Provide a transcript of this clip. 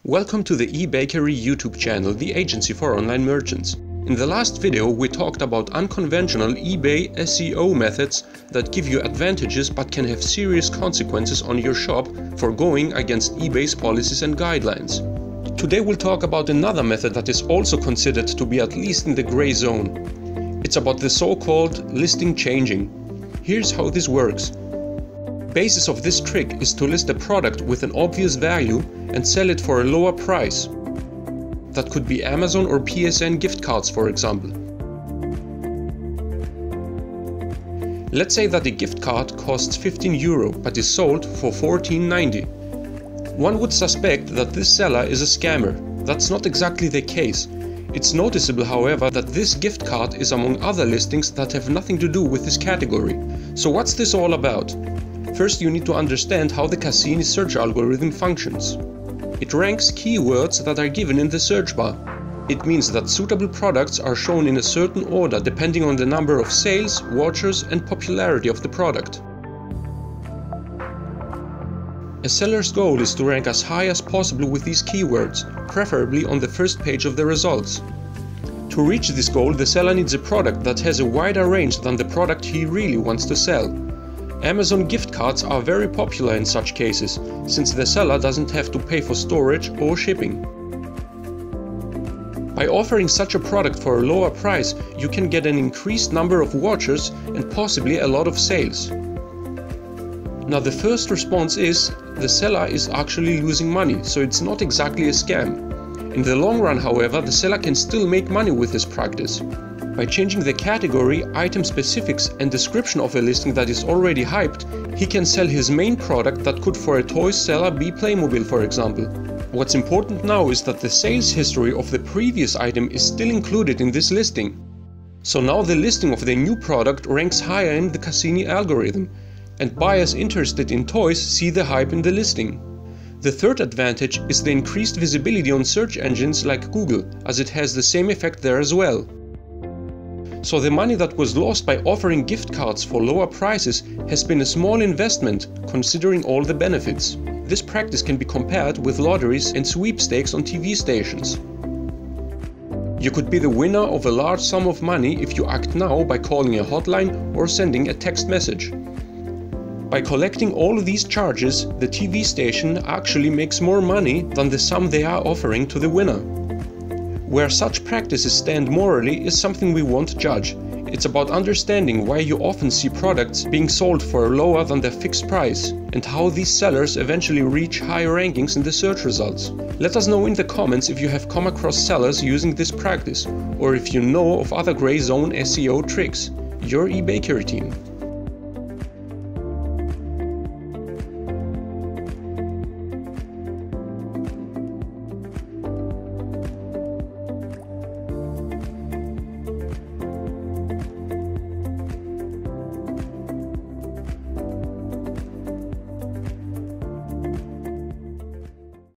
Welcome to the eBakery YouTube channel, the agency for online merchants. In the last video we talked about unconventional eBay SEO methods that give you advantages but can have serious consequences on your shop for going against eBay's policies and guidelines. Today we'll talk about another method that is also considered to be at least in the gray zone. It's about the so-called listing changing. Here's how this works. The basis of this trick is to list a product with an obvious value and sell it for a lower price. That could be Amazon or PSN gift cards, for example. Let's say that a gift card costs €15 but is sold for $14.90. One would suspect that this seller is a scammer. That's not exactly the case. It's noticeable, however, that this gift card is among other listings that have nothing to do with this category. So what's this all about? First, you need to understand how the Cassini search algorithm functions. It ranks keywords that are given in the search bar. It means that suitable products are shown in a certain order depending on the number of sales, watchers and popularity of the product. A seller's goal is to rank as high as possible with these keywords, preferably on the first page of the results. To reach this goal, the seller needs a product that has a wider range than the product he really wants to sell. Amazon gift cards are very popular in such cases, since the seller doesn't have to pay for storage or shipping. By offering such a product for a lower price, you can get an increased number of watchers and possibly a lot of sales. Now the first response is, the seller is actually losing money, so it's not exactly a scam. In the long run, however, the seller can still make money with this practice. By changing the category, item specifics and description of a listing that is already hyped, he can sell his main product that could for a toy seller be Playmobil, for example. What's important now is that the sales history of the previous item is still included in this listing. So now the listing of the new product ranks higher in the Cassini algorithm, and buyers interested in toys see the hype in the listing. The third advantage is the increased visibility on search engines like Google, as it has the same effect there as well. So the money that was lost by offering gift cards for lower prices has been a small investment, considering all the benefits. This practice can be compared with lotteries and sweepstakes on TV stations. You could be the winner of a large sum of money if you act now by calling a hotline or sending a text message. By collecting all of these charges, the TV station actually makes more money than the sum they are offering to the winner. Where such practices stand morally is something we won't judge. It's about understanding why you often see products being sold for lower than their fixed price, and how these sellers eventually reach higher rankings in the search results. Let us know in the comments if you have come across sellers using this practice, or if you know of other gray zone SEO tricks. Your eBakery team.